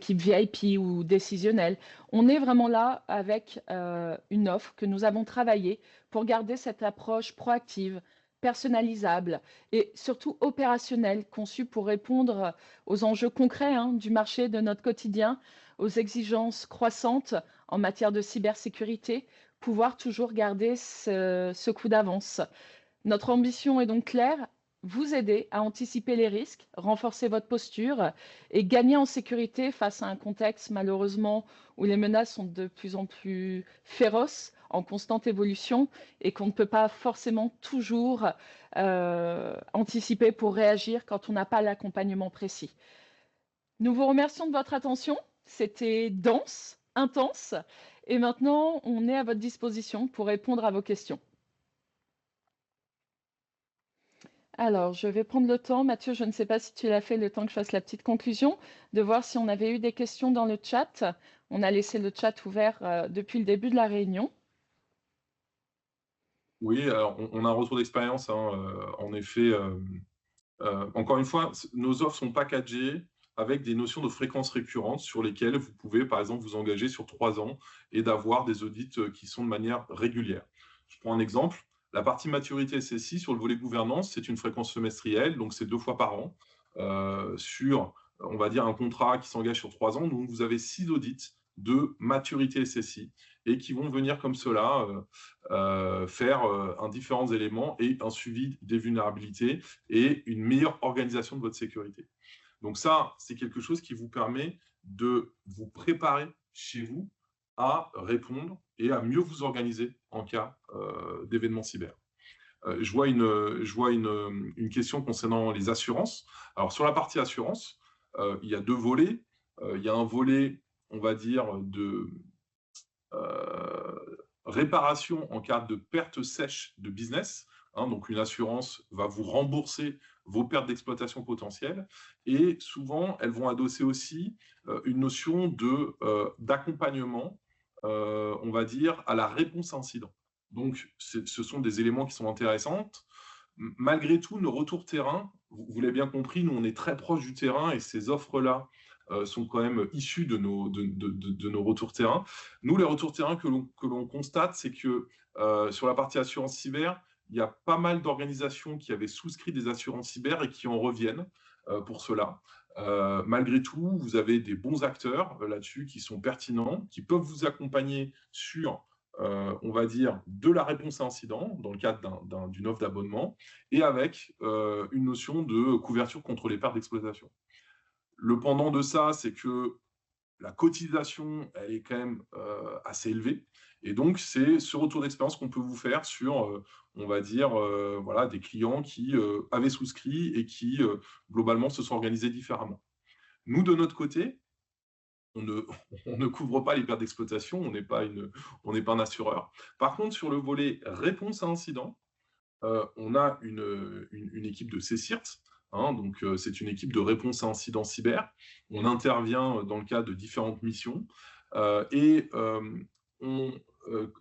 VIP ou décisionnelles. On est vraiment là avec une offre que nous avons travaillée pour garder cette approche proactive, personnalisable et surtout opérationnel, conçu pour répondre aux enjeux concrets du marché de notre quotidien, aux exigences croissantes en matière de cybersécurité, pouvoir toujours garder ce coup d'avance. Notre ambition est donc claire, vous aider à anticiper les risques, renforcer votre posture et gagner en sécurité face à un contexte malheureusement où les menaces sont de plus en plus féroces, en constante évolution et qu'on ne peut pas forcément toujours anticiper pour réagir quand on n'a pas l'accompagnement précis. Nous vous remercions de votre attention. C'était dense, intense et maintenant on est à votre disposition pour répondre à vos questions. Alors, je vais prendre le temps, Mathieu, je ne sais pas si tu l'as fait, le temps que je fasse la petite conclusion, de voir si on avait eu des questions dans le chat. On a laissé le chat ouvert depuis le début de la réunion.
Oui, alors on a un retour d'expérience, hein, en effet. Encore une fois, nos offres sont packagées avec des notions de fréquences récurrentes sur lesquelles vous pouvez, par exemple, vous engager sur 3 ans et d'avoir des audits qui sont de manière régulière. Je prends un exemple. La partie maturité SSI sur le volet gouvernance, c'est une fréquence semestrielle, donc c'est 2 fois par an sur, on va dire, un contrat qui s'engage sur 3 ans. Donc vous avez 6 audits de maturité SSI et qui vont venir comme cela faire un différents éléments et un suivi des vulnérabilités et une meilleure organisation de votre sécurité. Donc ça, c'est quelque chose qui vous permet de vous préparer chez vous à répondre et à mieux vous organiser en cas d'événements cyber. Je vois une question concernant les assurances. Alors sur la partie assurance, il y a 2 volets. Il y a un volet, on va dire, de réparation en cas de perte sèche de business. Donc une assurance va vous rembourser vos pertes d'exploitation potentielles. Et souvent, elles vont adosser aussi une notion d'accompagnement, on va dire, à la réponse à incident. Donc, ce sont des éléments qui sont intéressants. Malgré tout, nos retours terrain, vous l'avez bien compris, nous, on est très proche du terrain et ces offres-là sont quand même issues de nos retours terrain. Nous, les retours terrain que l'on constate, c'est que sur la partie assurance cyber, il y a pas mal d'organisations qui avaient souscrit des assurances cyber et qui en reviennent pour cela. Malgré tout, vous avez des bons acteurs là-dessus qui sont pertinents, qui peuvent vous accompagner sur on va dire, de la réponse à incident dans le cadre d'une offre d'abonnement et avec une notion de couverture contre les pertes d'exploitation. Le pendant de ça, c'est que la cotisation, elle est quand même assez élevée. Et donc, c'est ce retour d'expérience qu'on peut vous faire sur, on va dire, voilà, des clients qui avaient souscrit et qui, globalement, se sont organisés différemment. Nous, de notre côté, on ne, on ne couvre pas les pertes d'exploitation, on n'est pas un assureur. Par contre, sur le volet réponse à incident, on a une équipe de CSIRT, donc c'est une équipe de réponse à incident cyber. On intervient dans le cadre de différentes missions.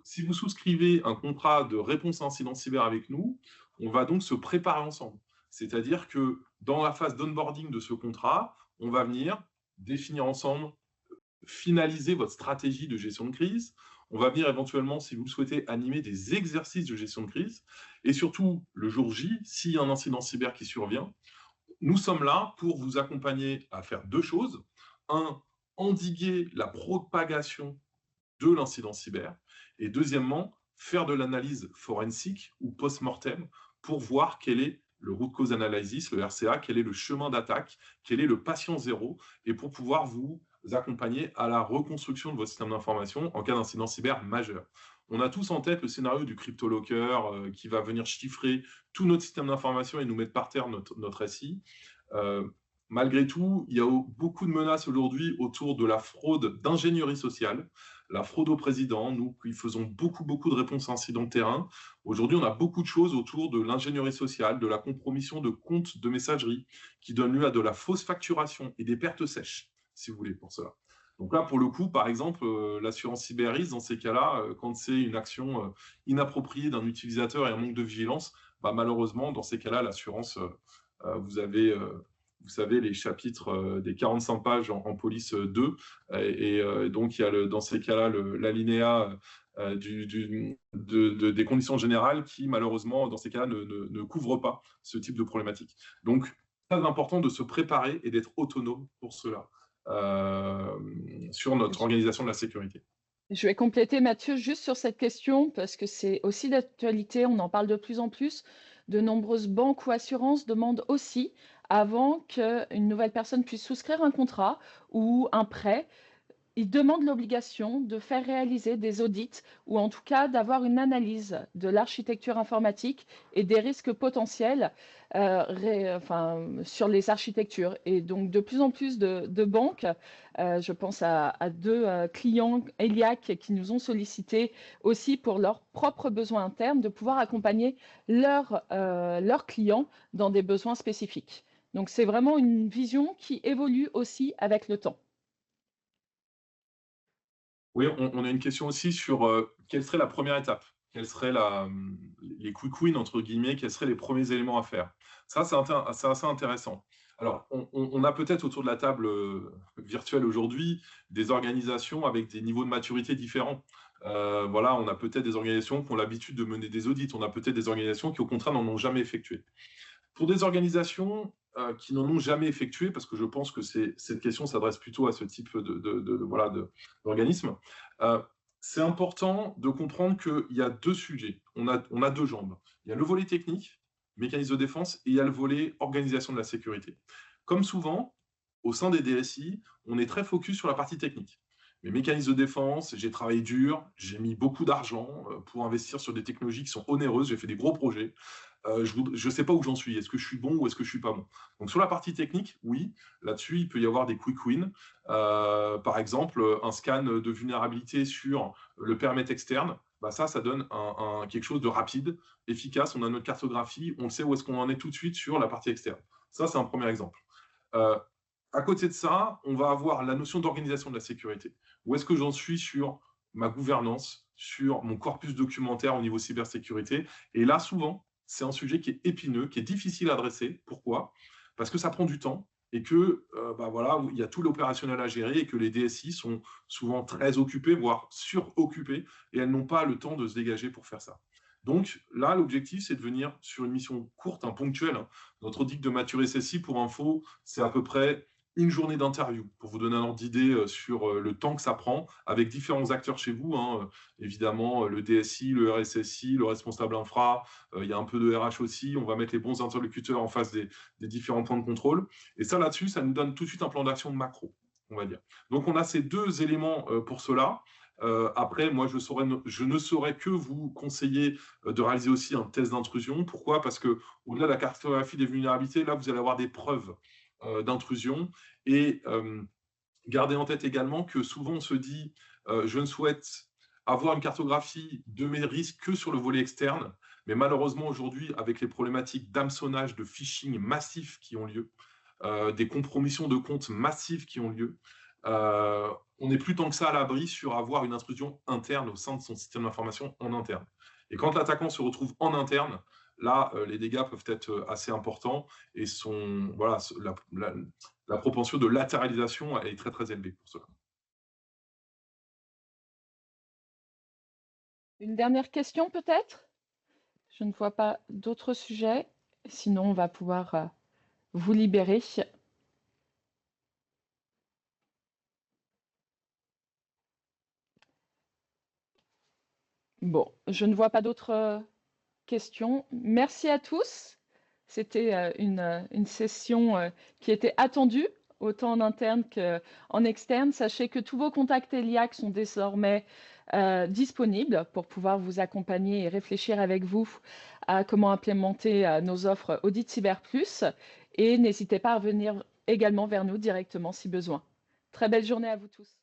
Si vous souscrivez un contrat de réponse à incident cyber avec nous, on va donc se préparer ensemble. C'est-à-dire que dans la phase d'onboarding de ce contrat, on va venir définir ensemble, finaliser votre stratégie de gestion de crise. On va venir éventuellement, si vous le souhaitez, animer des exercices de gestion de crise. Et surtout, le jour J, s'il y a un incident cyber qui survient, nous sommes là pour vous accompagner à faire 2 choses. Un, endiguer la propagation de l'incident cyber. Et deuxièmement, faire de l'analyse forensique ou post-mortem pour voir quel est le root cause analysis, le RCA, quel est le chemin d'attaque, quel est le patient zéro, et pour pouvoir vous accompagner à la reconstruction de votre système d'information en cas d'incident cyber majeur. On a tous en tête le scénario du CryptoLocker qui va venir chiffrer tout notre système d'information et nous mettre par terre notre SI. Malgré tout, il y a beaucoup de menaces aujourd'hui autour de la fraude d'ingénierie sociale, la fraude au président. Nous qui faisons beaucoup de réponses à incidents de terrain, aujourd'hui on a beaucoup de choses autour de l'ingénierie sociale, de la compromission de comptes de messagerie qui donne lieu à de la fausse facturation et des pertes sèches, si vous voulez, pour cela. Donc là, pour le coup, par exemple, l'assurance cyber-risque, dans ces cas-là, quand c'est une action inappropriée d'un utilisateur et un manque de vigilance, malheureusement, dans ces cas-là, l'assurance, vous avez vous savez, les chapitres des 45 pages en police 2. Donc, il y a dans ces cas-là l'alinéa des conditions générales qui, malheureusement, dans ces cas-là, ne couvre pas ce type de problématique. Donc, très important de se préparer et d'être autonome pour cela sur notre organisation de la sécurité.
Je vais compléter Mathieu juste sur cette question parce que c'est aussi d'actualité, on en parle de plus en plus. De nombreuses banques ou assurances demandent aussi, avant qu'une nouvelle personne puisse souscrire un contrat ou un prêt, ils demandent l'obligation de faire réaliser des audits ou en tout cas d'avoir une analyse de l'architecture informatique et des risques potentiels sur les architectures. Et donc de plus en plus de banques, je pense à deux clients ELIAC qui nous ont sollicité aussi pour leurs propres besoins internes, de pouvoir accompagner leurs clients dans des besoins spécifiques. Donc c'est vraiment une vision qui évolue aussi avec le temps.
Oui, on a une question aussi sur quelle serait la première étape? Quelle serait les quick wins, entre guillemets, quels seraient les premiers éléments à faire? Ça, c'est assez intéressant. Alors, on a peut-être autour de la table virtuelle aujourd'hui des organisations avec des niveaux de maturité différents. Voilà, on a peut-être des organisations qui ont l'habitude de mener des audits, on a peut-être des organisations qui, au contraire, n'en ont jamais effectué. Pour des organisations qui n'en ont jamais effectué, parce que je pense que cette question s'adresse plutôt à ce type voilà, d'organisme, euh, c'est important de comprendre qu'il y a deux sujets. On a deux jambes. Il y a le volet technique, mécanisme de défense, et il y a le volet organisation de la sécurité. Comme souvent, au sein des DSI, on est très focus sur la partie technique. Mes mécanismes de défense, j'ai travaillé dur, j'ai mis beaucoup d'argent pour investir sur des technologies qui sont onéreuses, j'ai fait des gros projets. Je ne sais pas où j'en suis. Est-ce que je suis bon ou est-ce que je ne suis pas bon? Donc sur la partie technique, oui, là-dessus, il peut y avoir des quick wins. Par exemple, un scan de vulnérabilité sur le périmètre externe, bah ça donne quelque chose de rapide, efficace. On a notre cartographie, on sait où est-ce qu'on en est tout de suite sur la partie externe. Ça, c'est un premier exemple. Euh, à côté de ça, on va avoir la notion d'organisation de la sécurité. Où est-ce que j'en suis sur ma gouvernance, sur mon corpus documentaire au niveau cybersécurité? Et là, souvent, c'est un sujet qui est épineux, qui est difficile à adresser. Pourquoi? Parce que ça prend du temps et que bah voilà, il y a tout l'opérationnel à gérer et que les DSI sont souvent très occupés, voire suroccupés, et elles n'ont pas le temps de se dégager pour faire ça. Donc là, l'objectif, c'est de venir sur une mission courte, ponctuelle. Notre audit de maturité SSI, pour info, c'est à peu près une journée d'interview, pour vous donner un ordre d'idée sur le temps que ça prend, avec différents acteurs chez vous, évidemment le DSI, le RSSI, le responsable infra, il y a un peu de RH aussi, on va mettre les bons interlocuteurs en face des différents points de contrôle, et ça là-dessus, ça nous donne tout de suite un plan d'action macro, on va dire. Donc on a ces deux éléments pour cela. Après, moi, je ne saurais que vous conseiller de réaliser aussi un test d'intrusion. Pourquoi? Parce que au-delà de la cartographie des vulnérabilités, là, vous allez avoir des preuves d'intrusion. Et gardez en tête également que souvent on se dit je ne souhaite avoir une cartographie de mes risques que sur le volet externe, mais malheureusement aujourd'hui, avec les problématiques d'hameçonnage, de phishing massifs qui ont lieu, des compromissions de comptes massives qui ont lieu, on n'est plus tant que ça à l'abri sur avoir une intrusion interne au sein de son système d'information en interne. Et quand l'attaquant se retrouve en interne, là, les dégâts peuvent être assez importants et voilà, la propension de latéralisation est très très élevée pour cela.
Une dernière question peut-être? Je ne vois pas d'autres sujets. Sinon, on va pouvoir vous libérer. Bon, je ne vois pas d'autres questions. Merci à tous. C'était une session qui était attendue, autant en interne qu'en externe. Sachez que tous vos contacts ELIAC sont désormais disponibles pour pouvoir vous accompagner et réfléchir avec vous à comment implémenter nos offres Audit Cyber Plus. Et n'hésitez pas à venir également vers nous directement si besoin. Très belle journée à vous tous.